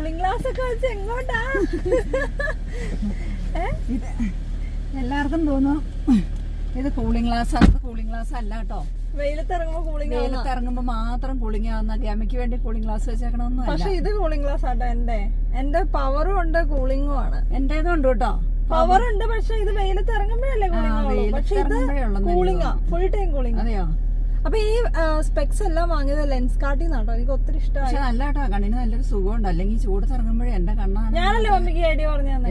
Cooling glass ഒക്കെ വെച്ച് എങ്ങോട്ടാ? എല്ലാവർക്കും തോന്നും ഇത് കൂളിംഗ് ഗ്ലാസ് ആണ്. കൂളിംഗ് ഗ്ലാസ് അല്ല കേട്ടോ. വെയിലത്തിറങ്ങുമ്പോ മാത്രം കൂളിംഗ് ആവുന്ന ഗമയ്ക്ക് വേണ്ടി കൂളിംഗ് ഗ്ലാസ് വെച്ചേക്കണമെന്നും. പക്ഷെ ഇത് കൂളിംഗ് ഗ്ലാസ് ആട്ടോ. എന്റെ പവറും ഉണ്ട് കൂളിംഗും ആണ്. എന്റേതും ഉണ്ട് കേട്ടോ, പവർ ഉണ്ട്. പക്ഷെ ഇത് വെയിലത്ത് ഇറങ്ങുമ്പോഴല്ലേ കൂളിംഗ്. പക്ഷെ ഇത് കൂളിംഗാ, ഫുൾ ടൈം കൂളിംഗ്. അതെയോ? അപ്പൊ ഈ സ്പെക്സ് എല്ലാം വാങ്ങിയത് ലെൻസ് കാർട്ടിന്നാട്ടോ. എനിക്ക് ഒത്തിരി ഇഷ്ടമായി. പക്ഷെ നല്ല കേട്ടോ, കണ്ണിന് നല്ലൊരു സുഖമുണ്ട്. അല്ലെങ്കിൽ ചൂടത്ത് ഇറങ്ങുമ്പോഴേ എന്റെ കണ്ണാണ്. ഞാനല്ലേ മമ്മിക്ക് ഐഡിയ പറഞ്ഞു തന്നെ.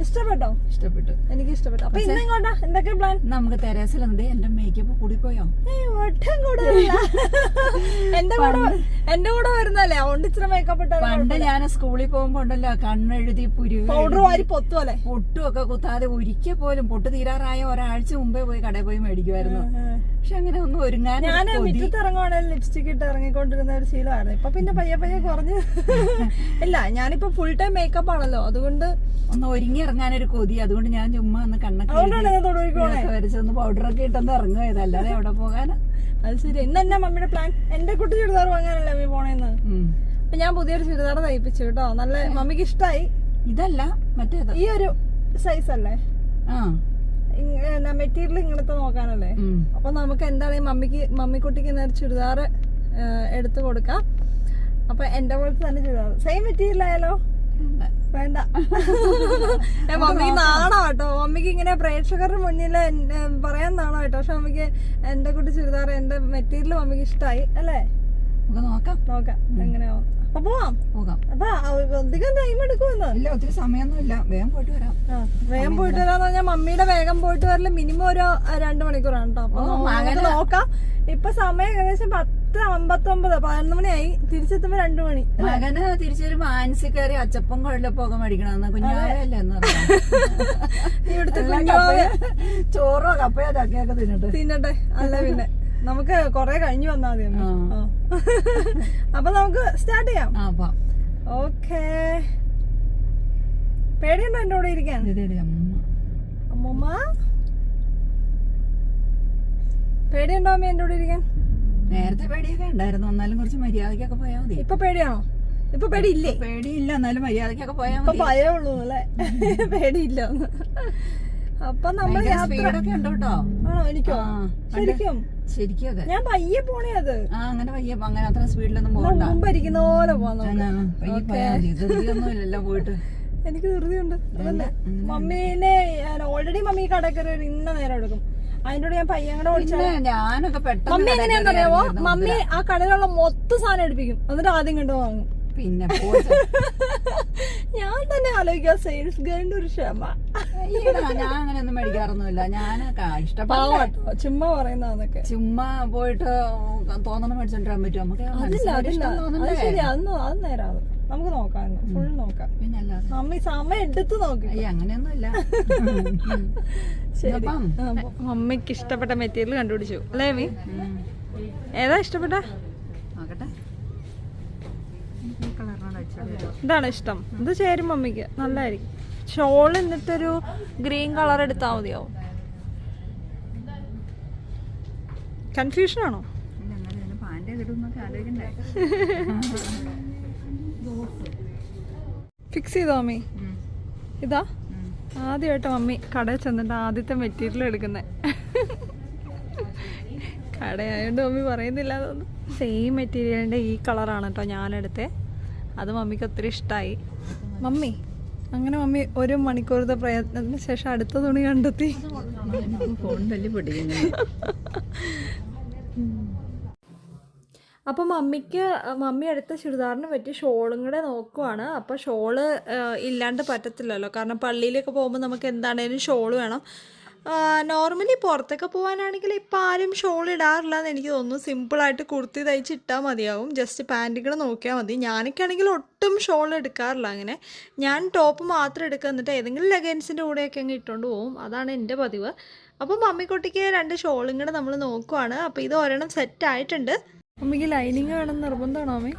ഇഷ്ടപ്പെട്ടോ? ഇഷ്ടപ്പെട്ടു, എനിക്ക് ഇഷ്ടപ്പെട്ടു. അപ്പൊ ഇന്ന് ഇങ്ങോട്ടാ എന്തൊക്കെ പ്ലാൻ? നമുക്ക് തെരേസിൽ എന്തേ എന്റെ മേക്കപ്പ് കൂടിപ്പോയോ? ഒട്ടും കൂടുതലല്ല. എന്റെ കൂടെ വരുന്നല്ലേ, അതുകൊണ്ട് ഇച്ചിരി മേക്കപ്പ് ഇട്ടാ. പണ്ട് ഞാൻ സ്കൂളിൽ പോകുമ്പോ ഉണ്ടല്ലോ കണ്ണെഴുതി പൗഡർ വാരി പൊത്തുപോലെ പൊട്ടുമൊക്കെ കുത്താതെ ഒരിക്കൽ പോലും പൊട്ട് തീരാറായ ഒരാഴ്ച മുമ്പേ പോയി കടയിൽ പോയി മേടിക്കുമായിരുന്നു. പക്ഷെ അങ്ങനെ ഒന്നും ഒരുങ്ങാൻ ഞാൻ മുറ്റത്ത് ഇറങ്ങുവാണെങ്കിൽ ലിപ്സ്റ്റിക് ഇട്ട് ഇറങ്ങിക്കൊണ്ടിരുന്ന ഒരു ശീലമായിരുന്നു. ഇപ്പൊ പിന്നെ പയ്യെ പയ്യെ കുറഞ്ഞ്. ഇല്ല, ഞാനിപ്പോ ഫുൾ ടൈം മേക്കപ്പ് ആണല്ലോ, അതുകൊണ്ട് ഒന്ന് ഒരുങ്ങി ഇറങ്ങാനൊരു കൊതി. അതുകൊണ്ട് ഞാൻ ചുമ്മാ ഒന്ന് കണ്ണൊക്കെ വരച്ചൊന്ന് പൗഡറൊക്കെ ഇട്ടൊന്ന് ഇറങ്ങുക. അല്ലാതെ എവിടെ പോകാനാ? അത് ശരി. ഇന്ന് എന്നാ മമ്മിയുടെ പ്ലാൻ? എന്റെ കുട്ടി ചുരിദാർ വാങ്ങാനല്ലേ അമ്മി പോണേന്ന്. അപ്പൊ ഞാൻ പുതിയൊരു ചുരിദാർ തയ്പ്പിച്ചു കേട്ടോ. നല്ല മമ്മിക്ക് ഇഷ്ടായി. ഇതല്ല മറ്റേത്, ഈ ഒരു സൈസ് അല്ലേ? മെറ്റീരിയൽ ഇങ്ങനത്തെ നോക്കാനല്ലേ? അപ്പൊ നമുക്ക് എന്താണ് മമ്മിക്കുട്ടിക്ക് ഇന്നൊരു ചുരിദാർ എടുത്തു കൊടുക്കാം. അപ്പൊ എന്റെ പോലത്തെ തന്നെ ചുരിദാർ, സെയിം മെറ്റീരിയൽ ആയാലോ? വേണ്ട. മമ്മിക്ക് നാണോ കേട്ടോ. മമ്മിക്ക് ഇങ്ങനെ പ്രേക്ഷകരുടെ മുന്നിൽ പറയാൻ നാണോ കേട്ടോ. പക്ഷെ മമ്മിക്ക് എന്റെ കുട്ടി ചുരിദാർ, എന്റെ മെറ്റീരിയൽ മമ്മിക്ക് ഇഷ്ടായി അല്ലേ? നോക്കാം എങ്ങനെയാവും. അപ്പൊ പോവാം. അപ്പൊ അധികം ടൈം എടുക്കുമെന്ന് ഇല്ല, ഒത്തിരി സമയമൊന്നും ഇല്ല. വേഗം പോയിട്ട് വരാം. വേഗം പോയിട്ട് വരാന്ന് പറഞ്ഞാൽ മമ്മിയുടെ വേഗം പോയിട്ട് വരല് മിനിമം ഒരു 2 മണിക്കൂറാണ് കേട്ടോ. അപ്പൊ നോക്കാം. ഇപ്പൊ സമയം ഏകദേശം 10:59, 11 മണിയായി. തിരിച്ചെത്തുമ്പോ 2 മണി. മകന് തിരിച്ചൊരു മാനസിക കയറി അച്ചപ്പം കുഴലപ്പൊക്കെ മേടിക്കണമെന്ന്. കുഞ്ഞാവല്ലേ ഇവിടുത്തെ ചോറോ കപ്പയോ ചക്കയൊക്കെ തിന്നട്ടെ. അല്ല പിന്നെ നമുക്ക് കൊറേ കഴിഞ്ഞു വന്നാ മതി. അപ്പൊ നമുക്ക് സ്റ്റാർട്ട് ചെയ്യാം. ഓക്കേ. പേടിയുണ്ടോ എന്റെ കൂടെ ഇരിക്കാൻ? അമ്മൂമ്മ പേടിയുണ്ടോ അമ്മ എന്റെ കൂടെ ഇരിക്കാൻ? നേരത്തെ പേടിയൊക്കെ ഉണ്ടായിരുന്നു, എന്നാലും കുറച്ച് മര്യാദക്കൊക്കെ പോയാൽ മതി. ഇപ്പൊ പേടിയാണോ? ഇപ്പൊ പേടിയില്ലേ? പേടിയില്ല, എന്നാലും മര്യാദക്കൊക്കെ പോയാൽ മതി. ഭയേ ഉള്ളൂ അല്ലേ, പേടിയില്ല. അപ്പൊ നമ്മൾ സ്പീഡൊക്കെ ഉണ്ട് കേട്ടോ. ആണോ? എനിക്കോ? ശരിക്കും അതെ. ഞാൻ പയ്യെ പോണേ. അത് അങ്ങനെ പയ്യെ, അങ്ങനെ അത്ര സ്പീഡിലൊന്നും പോകണ്ട. മുമ്പ് ഇരിക്കുന്ന പോലെ പോന്നോ? ധൃതിയൊന്നുമില്ലല്ലോ പോയിട്ട്. എനിക്ക് ധൃതിയുണ്ട്. അതല്ലേ മമ്മീനെ ഓൾറെഡി മമ്മി കടക്കറി ഇന്ന നേരം എടുക്കും. അതിന്റെ കൂടെ ഞാൻ പയ്യങ്ങടെ ഓടിച്ചാൽ ഞാനൊക്കെ പെട്ടെന്ന്. മമ്മി എങ്ങനെയാണെന്നറിയാമോ? മമ്മി ആ കടയിലുള്ള മൊത്തം സാധനം എടുപ്പിക്കും, എന്നിട്ട് ആദ്യം കണ്ടു വാങ്ങും. പിന്നെ ഞാൻ തന്നെ ആലോചിക്കാം സെയിൽസ് ഗേളിന്റെ ഒരു ക്ഷമ. ഞാൻ അങ്ങനെയൊന്നും മേടിക്കാറൊന്നുമില്ല. ഞാൻ ഇഷ്ടപ്പെട്ടോ, ചുമ്മാ പറയുന്നതൊക്കെ. ചുമ്മാ പോയിട്ട് തോന്നണം മേടിച്ചോണ്ടിരാൻ പറ്റും നമുക്ക്. ശരി, അത് നേരാണ്. നമുക്ക് നോക്കാം, ഫുൾ നോക്കാം. പിന്നെ അല്ലാതെ മമ്മി സമയം എടുത്ത് നോക്കി. അങ്ങനെയൊന്നുമില്ല. ശരി, മമ്മിക്ക് ഇഷ്ടപ്പെട്ട മെറ്റീരിയൽ കണ്ടുപിടിച്ചു അല്ലേ മീ? ഏതാ ഇഷ്ടപ്പെട്ട? നോക്കട്ടെ. ഇതാണ് ഇഷ്ടം. ഇത് ചേരും മമ്മിക്ക്, നല്ലതായിരിക്കും. ഷോൾ എന്നിട്ടൊരു ഗ്രീൻ കളർ എടുത്താൽ മതിയാവും. കൺഫ്യൂഷൻ ആണോ? ഫിക്സ് ചെയ്തോ മമ്മി? ഇതാ ആദ്യമായിട്ട് മമ്മി കടയിൽ ചെന്നിട്ട് ആദ്യത്തെ മെറ്റീരിയൽ എടുക്കുന്നത്. കടയായോണ്ട് മമ്മി പറയുന്നില്ല അതൊന്നും. സെയിം മെറ്റീരിയലിൻ്റെ ഈ കളറാണ് കേട്ടോ ഞാനെടുത്തേ. അത് മമ്മിക്ക് ഒത്തിരി ഇഷ്ടമായി. മമ്മി അങ്ങനെ മമ്മി 1 മണിക്കൂറത്തെ പ്രയത്നത്തിന് ശേഷം അടുത്ത തുണി കണ്ടെത്തി. അപ്പോൾ മമ്മി എടുത്ത ചുരിദാറിന് പറ്റിയ ഷോളും കൂടെ നോക്കുവാണ്. അപ്പോൾ ഷോള് ഇല്ലാണ്ട് പറ്റത്തില്ലല്ലോ, കാരണം പള്ളിയിലൊക്കെ പോകുമ്പോൾ നമുക്ക് എന്താണേലും ഷോള് വേണം. നോർമലി പുറത്തൊക്കെ പോകാനാണെങ്കിൽ ഇപ്പം ആരും ഷോൾ ഇടാറില്ല എന്ന് എനിക്ക് തോന്നുന്നു. സിമ്പിളായിട്ട് കുർത്തി തയ്ച്ചിട്ടാൽ മതിയാവും, ജസ്റ്റ് പാൻറ്റുകൾ നോക്കിയാൽ മതി. ഞാനൊക്കെ ആണെങ്കിൽ ഒട്ടും ഷോൾ എടുക്കാറില്ല. അങ്ങനെ ഞാൻ ടോപ്പ് മാത്രം എടുക്കുക, എന്നിട്ട് ഏതെങ്കിലും ലെഗൻസിൻ്റെ കൂടെയൊക്കെ അങ്ങ് ഇട്ടുകൊണ്ട് പോകും. അതാണ് എൻ്റെ പതിവ്. അപ്പോൾ മമ്മിക്കുട്ടിക്ക് 2 ഷോളും കൂടെ നമ്മൾ നോക്കുവാണ്. അപ്പോൾ ഇത് ഒരെണ്ണം സെറ്റ് ആയിട്ടുണ്ട്. മമ്മിക്ക് ലൈനിങ് വേണം നിർബന്ധമാണോ മമ്മി?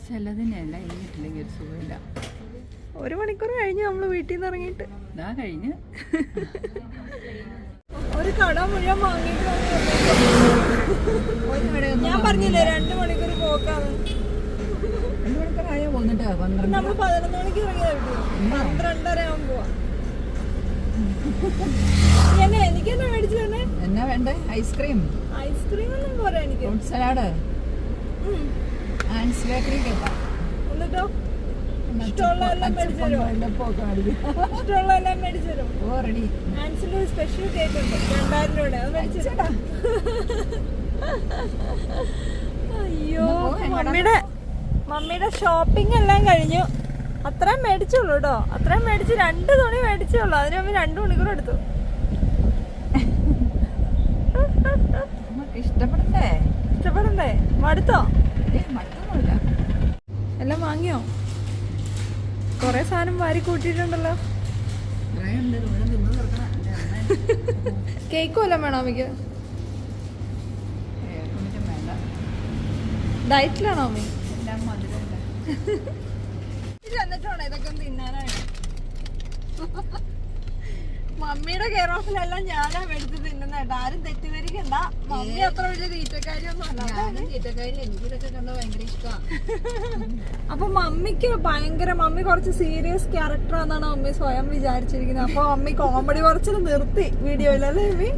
ചിലതിനല്ല, ഇല്ലെങ്കിൽ ഒരു സുഖമില്ല. 1 മണിക്കൂർ കഴിഞ്ഞ് നമ്മൾ വീട്ടിൽ നിന്ന് ഇറങ്ങിയിട്ട് കഴിഞ്ഞ് ഒരു കട മുഴുവൻ വാങ്ങിയിട്ട് ഞാൻ പറഞ്ഞില്ലേ 2 മണിക്കൂർ പോക്കാണ്. 2 മണിക്കൂറായോ? പോന്നിട്ട് 12. നമ്മൾ 11 മണിക്ക് ഇറങ്ങിയതാ വീട്ടിൽ. 12:30 ആകുമ്പോ പോവാ. എനിക്കെന്നാ മേടിച്ചു തന്നെ? എന്നാ വേണ്ടേ? ഐസ്ക്രീം ഒന്നും പോരാ എനിക്ക്. ഫ്രൂട്ട് സലാഡ് ആൻസ് ബേക്കറി കേട്ടാ. എന്നിട്ടോ ഇഷ്ടമുള്ളതെല്ലാം മേടിച്ചു തരുമോ? ഇഷ്ടമുള്ളതെല്ലാം മേടിച്ചു തരും. ഓ റെഡി. ആൻസിന്റെ ഒരു സ്പെഷ്യൽ കേക്ക് ഉണ്ട് 2000 രൂപയുടെ, അത് മേടിച്ചു തരാം. അയ്യോ, മമ്മിയുടെ ഷോപ്പിംഗ് എല്ലാം കഴിഞ്ഞു. അത്രയും മേടിച്ചുള്ളൂ കേട്ടോ. അത്രയും മേടിച്ച് 2 തുണി മേടിച്ചുള്ളൂ. അതിന് മുമ്പ് 2 മണിക്കൂർ എടുത്തു. ഇഷ്ടപ്പെടണ്ടേ? മടുത്തോ? എല്ലാം വാങ്ങിയോ? കൊറേ സാധനം വാരി കൂട്ടിയിട്ടുണ്ടല്ലോ. കേക്കും എല്ലാം വേണോ അമ്മയ്ക്ക്? ഡയറ്റിലാണോ അമ്മ? എന്നിട്ടാണോ ഇതൊക്കെ ഒന്ന് തിന്നാനാണ്? മമ്മിയുടെ കെയർ ഓഫിലെല്ലാം ഞാനാ മേടിച്ച് തിന്നുന്നേട്ടാ. ആരും തെറ്റിദ്ധരിക്കണ്ട, മമ്മി അത്ര വലിയ തീറ്റക്കാരിയൊന്നും അല്ല. എനിക്കിതൊക്കെ കണ്ടോ ഭയങ്കര ഇഷ്ടമാണ്. അപ്പൊ മമ്മി കുറച്ച് സീരിയസ് ക്യാരക്ടറാന്നാണ് മമ്മി സ്വയം വിചാരിച്ചിരിക്കുന്നത്. അപ്പൊ മമ്മി കോമഡി കുറച്ച് നിർത്തി വീഡിയോയിലല്ലേ മമ്മി?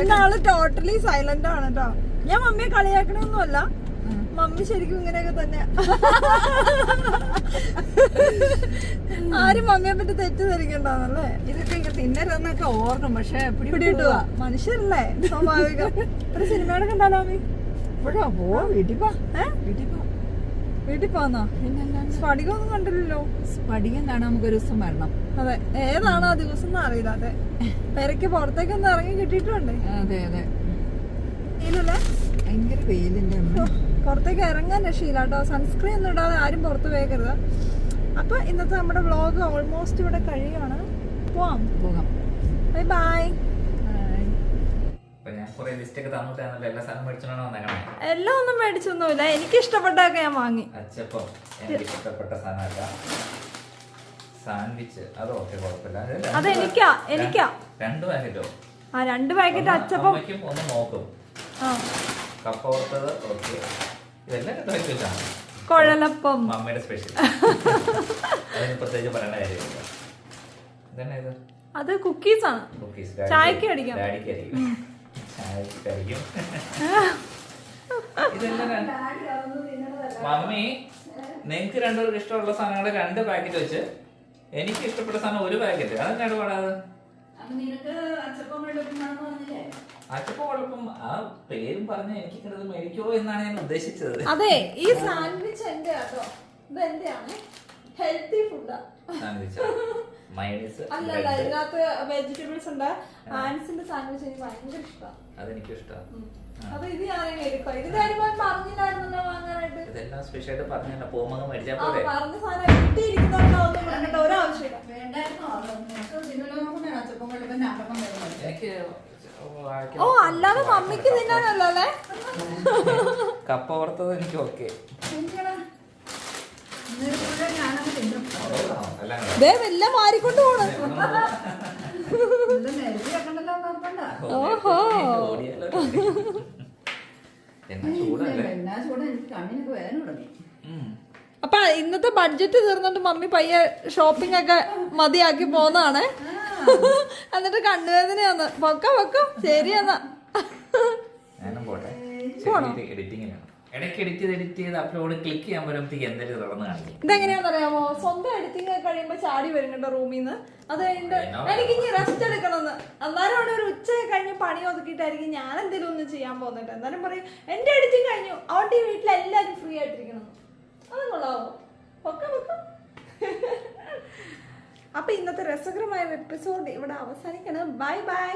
ഇന്നാള് ടോട്ടലി സൈലന്റ് ആണ് കേട്ടോ. ഞാൻ മമ്മിയെ കളിയാക്കണമൊന്നുമല്ല, മമ്മി ശരിക്കും ഇങ്ങനെയൊക്കെ തന്നെ. ആരും മമ്മിയെ പറ്റി തെറ്റിദ്ധരിക്കണ്ടെന്നല്ലേ? ഇതൊക്കെ തിന്നരുതെന്നൊക്കെ ഓർക്കും, പക്ഷെ പിടികിട്ടുക മനുഷ്യരല്ലേ, സ്വാഭാവികം. ഒരു സിനിമയുടെ കണ്ടാലോ മമ്മി? ഇപ്പോഴോ പോവാ വീട്ടിൽ പോന്നാ? സ്ഫടികം ഒന്നും കണ്ടില്ലല്ലോ. സ്ഫടികം കാണാൻ നമുക്കൊരു ദിവസം വരണം. അതെ, ഏതാണോ ആ ദിവസം എന്ന് അറിയില്ല. അതെ, പെരക്ക് പുറത്തേക്കൊന്നും ഇറങ്ങി കിട്ടിയിട്ടുണ്ട്. അതെ ഇല്ലല്ലേ? ഭയങ്കര വെയിലിന്റെ പുറത്തേക്ക് ഇറങ്ങാൻ രക്ഷയില്ല കേട്ടോ. സൺസ്ക്രീൻ ഒന്നും ഇടാതെ ആരും പുറത്ത് പോകരുത്. അപ്പൊ ഇന്നത്തെ നമ്മുടെ വ്ളോഗ് ഓൾമോസ്റ്റ് ഇവിടെ കഴിയുകയാണ്. പോകാം. Bye bye. എല്ലാം ഒന്നും മേടിച്ചൊന്നുമില്ല, എനിക്ക് ഇഷ്ടപ്പെട്ടതൊക്കെ ഞാൻ വാങ്ങി. അത് എനിക്കാ 2 പാക്കറ്റോ? 2 പാക്കറ്റ് അച്ചപ്പം. കുഴലപ്പം മമ്മിയുടെ സ്പെഷ്യൽ. പ്രത്യേകിച്ച് പറയേണ്ട കാര്യമില്ല. അത് കുക്കീസ് ആണ്. ചായക്ക് അടിക്കാം. മമ്മി നിങ്ങക്ക് 2 പേർക്ക് ഇഷ്ടമുള്ള സാധനങ്ങളുടെ 2 പാക്കറ്റ് വെച്ച് എനിക്ക് ഇഷ്ടപ്പെട്ട സാധനം 1 പാക്കറ്റ്. അതെന്നാണ് പാടാത്? അച്ചപ്പം കുഴപ്പം ആ പേരും പറഞ്ഞ എനിക്ക് മേടിക്കോ എന്നാണ് ഞാൻ ഉദ്ദേശിച്ചത്. അതെ, ഈ സാൻഡ്വിച്ച് എന്റെ കേട്ടോ. ഇത് എന്റെയാണ്, ഹെൽത്തി ഫുഡാ. അല്ലല്ല, ഇതിനകത്ത് വെജിറ്റബിൾസ് ഉണ്ട്. ആൻസിന്റെ സാൻഡ്വിച്ച് എനിക്ക് ഭയങ്കര ഇഷ്ടമാണ്. അതെനിക്കും ഇഷ്ടമാണ്. അപ്പൊ ഇത് ഞാൻ എടുക്കാം. ഇത് കാര്യമായി പറഞ്ഞില്ലായിരുന്നല്ലോ വാങ്ങാനായിട്ട്. ഇതെല്ലാം സ്പെഷ്യൽ ആയിട്ട് പറഞ്ഞ പോകുമ്പോ മേടിച്ചാൽ പോലെ പറഞ്ഞ സാധനം വീട്ടിലിരിക്കുന്നവരൊന്നും പറഞ്ഞിട്ട് ഒരാവശ്യമില്ല. എനിക്ക് ഓ, അല്ലാതെ മമ്മിക്ക് തിന്നാനല്ലോ അല്ലേ? കപ്പ വറുത്തത് എനിക്ക് ഓക്കെ. എല്ലാം മാറിക്കൊണ്ട് പോണം. ഓഹോ, അപ്പൊ ഇന്നത്തെ ബഡ്ജറ്റ് തീർന്നിട്ട് മമ്മി പയ്യെ ഷോപ്പിംഗ് ഒക്കെ മതിയാക്കി പോന്നതാണ്. എന്നിട്ട് കണ്ണുവേദനയാന്ന്. പൊക്കം ശരി എന്നാ ഇതെങ്ങനെയാണെന്നറിയാമോ? സ്വന്തം എഡിറ്റിംഗ് കഴിയുമ്പോ ചാടി വരും കേട്ടോ റൂമിൽ നിന്ന്. അത് കഴിഞ്ഞിട്ട് എനിക്ക് ഇനി റെസ്റ്റ് എടുക്കണമെന്ന്. അന്നേരം ഒരു ഉച്ച കഴിഞ്ഞ് പണി ഒതുക്കിയിട്ടായിരിക്കും ഞാൻ എന്തെങ്കിലും ഒന്ന് ചെയ്യാൻ പോകുന്നുണ്ട്. എന്നാലും പറയും എന്റെ എഡിറ്റിംഗ് കഴിഞ്ഞു, അതുകൊണ്ട് ഈ വീട്ടിലെല്ലാരും ഫ്രീ ആയിട്ടിരിക്കണം. അത് കൊള്ളാവോ? പൊക്കം. അപ്പൊ ഇന്നത്തെ രസകരമായ എപ്പിസോഡ് ഇവിടെ അവസാനിക്കണം. Bye bye.